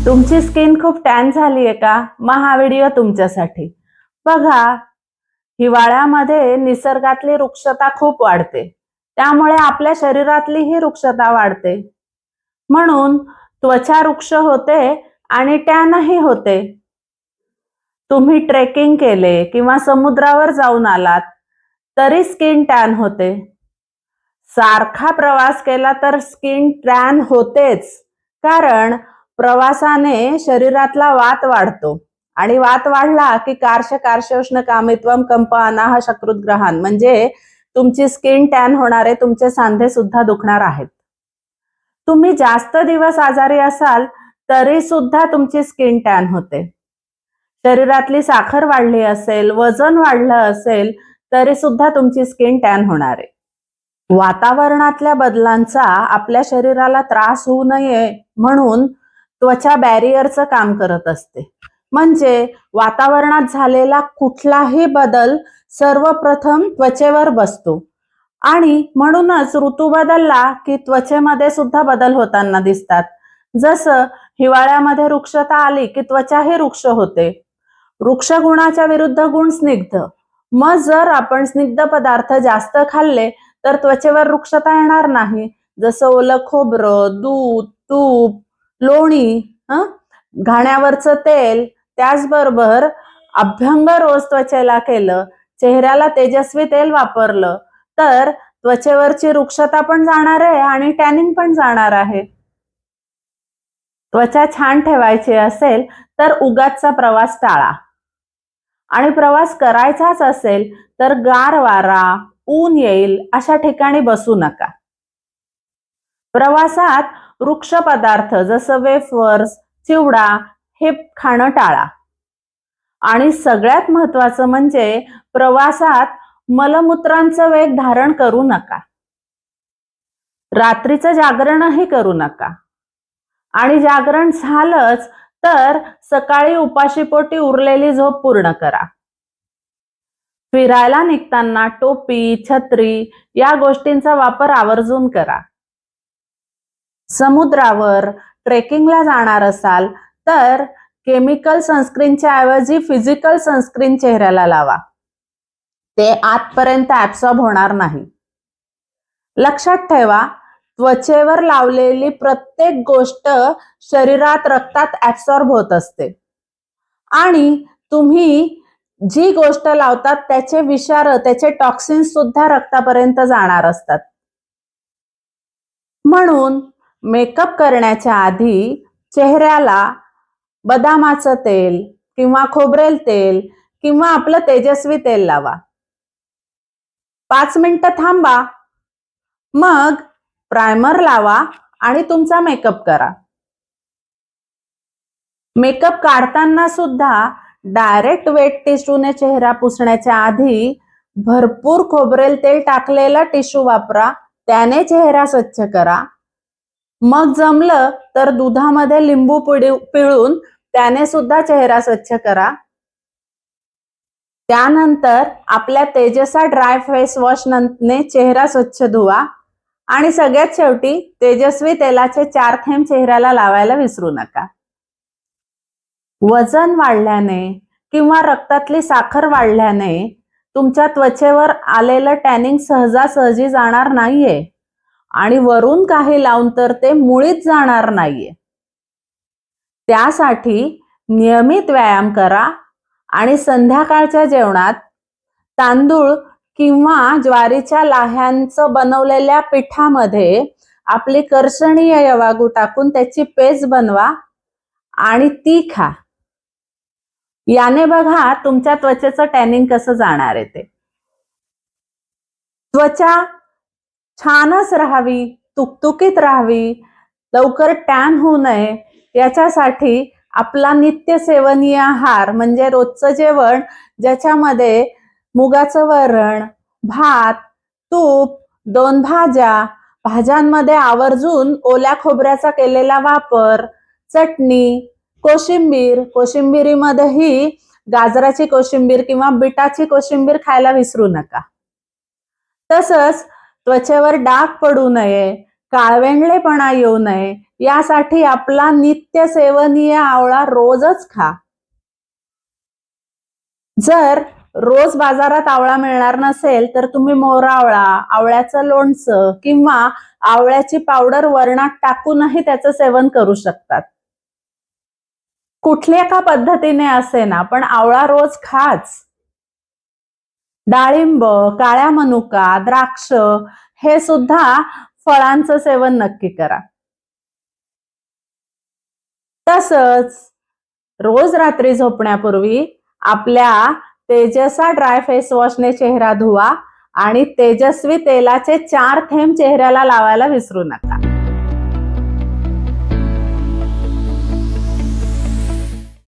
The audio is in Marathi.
तुमची स्किन खूप टॅन झाली आहे का? मग हा व्हिडिओ तुमच्यासाठी. बघा, हिवाळ्यामध्ये निसर्गातली वृक्षता खूप वाढते. त्यामुळे आपल्या शरीरातली ही वृक्षता वाढते. म्हणून त्वचा वृक्ष होते आणि टॅनही होते. तुम्ही ट्रेकिंग केले किंवा समुद्रावर जाऊन आलात तरी स्किन टॅन होते. सारखा प्रवास केला तर स्किन टॅन होतेच, कारण प्रवासाने शरीरातला वात वाढतो आणि वात वाढला की कार्शोष्ण कामित्वम कंप अनाह शकृद्ग्रहान, म्हणजे तुमची स्किन टॅन होणार आहे, तुमचे सांधे सुद्धा दुखणार आहेत. तुम्ही जास्त दिवस आजारी असाल तरी सुद्धा तुमची स्किन टॅन होते. शरीरातली साखर वाढली असेल, वजन वाढलं असेल तरी सुद्धा तुमची स्किन टॅन होणार आहे. वातावरणातल्या बदलांचा आपल्या शरीराला त्रास होऊ नये म्हणून त्वचा बॅरियरचं काम करत असते. म्हणजे वातावरणात झालेला कुठलाही बदल सर्वप्रथम त्वचेवर बसतो आणि म्हणूनच ऋतू बदलला की त्वचेमध्ये सुद्धा बदल होताना दिसतात. जसं हिवाळ्यामध्ये वृक्षता आली की त्वचा ही वृक्ष होते. वृक्ष गुणाच्या विरुद्ध गुण स्निग्ध. मग जर आपण स्निग्ध पदार्थ जास्त खाल्ले तर त्वचेवर वृक्षता येणार नाही. जसं ओलं खोबरं, दूध, तूप, लोणी, घाण्यावरचं तेल, त्याचबरोबर अभ्यंग रोज त्वचेला केलं, चेहऱ्याला तेजस्वी तेल वापरलं तर त्वचेवरची वृक्षता पण जाणार आहे आणि टॅनिंग पण जाणार आहे. त्वचा छान ठेवायची असेल तर उगाचचा प्रवास टाळा आणि प्रवास करायचाच असेल तर गार वारा, ऊन येईल अशा ठिकाणी बसू नका. प्रवासात वृक्ष पदार्थ जसं वेफर्स, चिवडा हे खाणं टाळा. आणि सगळ्यात महत्वाचं म्हणजे प्रवासात मलमूत्रांचं वेग धारण करू नका. रात्रीचं जागरणही करू नका आणि जागरण झालंच तर सकाळी उपाशीपोटी उरलेली झोप पूर्ण करा. फिरायला निघताना टोपी, छत्री या गोष्टींचा वापर आवर्जून करा. समुद्रावर ट्रेकिंगला जाणार असाल तर केमिकल सनस्क्रीनच्या ऐवजी फिजिकल सनस्क्रीन चेहऱ्याला लावा. ते आतपर्यंत ऍब्सॉर्ब होणार नाही. लक्षात ठेवा, त्वचेवर लावलेली प्रत्येक गोष्ट शरीरात, रक्तात ऍब्सॉर्ब होत असते आणि तुम्ही जी गोष्ट लावतात त्याचे विषार, त्याचे टॉक्सिन्स सुद्धा रक्तापर्यंत जाणार असतात. म्हणून मेकअप करण्याच्या आधी चेहऱ्याला बदामाचं तेल किंवा खोबरेल तेल किंवा आपलं तेजस्वी तेल लावा. 5 मिनिटं थांबा, मग प्रायमर लावा आणि तुमचा मेकअप करा. मेकअप काढताना सुद्धा डायरेक्ट वेट टिश्यूने चेहरा पुसण्याच्या आधी भरपूर खोबरेल तेल टाकलेला टिश्यू वापरा, त्याने चेहरा स्वच्छ करा. मग जमलं तर दुधामध्ये लिंबू पिळून त्याने सुद्धा चेहरा स्वच्छ करा. त्यानंतर आपल्या तेजसा ड्राय फेस वॉश ने चेहरा स्वच्छ धुवा आणि सगळ्यात शेवटी तेजस्वी तेलाचे 4 थेंब चेहऱ्याला लावायला विसरू नका. वजन वाढल्याने किंवा रक्तातली साखर वाढल्याने तुमच्या त्वचेवर आलेलं टॅनिंग सहजासहजी जाणार नाहीये आणि वरून काही लावून तर ते मुळीच जाणार नाहीये. त्यासाठी नियमित व्यायाम करा आणि संध्याकाळच्या जेवणात तांदूळ किंवा ज्वारीच्या लाह्यांचं बनवलेल्या पिठामध्ये आपली कर्षणीय यवागू टाकून त्याची पेस्ट बनवा आणि ती खा. याने बघा तुमच्या त्वचेचं टॅनिंग कसं जाणार आहे ते. त्वचा छानच राहावी, तुकतुकीत राहावी, लवकर टॅन होऊ नये याच्यासाठी आपला नित्य सेवनीय आहार म्हणजे रोजचं जेवण, ज्याच्यामध्ये मुगाचं वरण, भात, तूप, 2 भाज्या, भाज्यांमध्ये आवर्जून ओल्या खोबऱ्याचा केलेला वापर, चटणी, कोशिंबीर, कोशिंबिरीमध्येही गाजराची कोशिंबीर किंवा बीटाची कोशिंबीर खायला विसरू नका. तसंच त्वचेवर डाग पडू नये, काळवेंडलेपणा येऊ नये यासाठी आपला नित्य सेवनीय आवळा रोजच खा. जर रोज बाजारात आवळा मिळणार नसेल तर तुम्ही मोरावळा, आवळ्याचं लोणचं किंवा आवळ्याची पावडर वरणात टाकूनही त्याचं सेवन करू शकतात. कुठल्या का पद्धतीने असे ना, पण आवळा रोज खाच. डाळिंब, काळ्या मनुका, द्राक्ष हे सुद्धा फळांचं सेवन नक्की करा. तसंच रोज रात्री झोपण्यापूर्वी आपल्या तेजसा ड्राय फेस वॉशने चेहरा धुवा आणि तेजस्वी तेलाचे 4 थेंब चेहऱ्याला लावायला विसरू नका.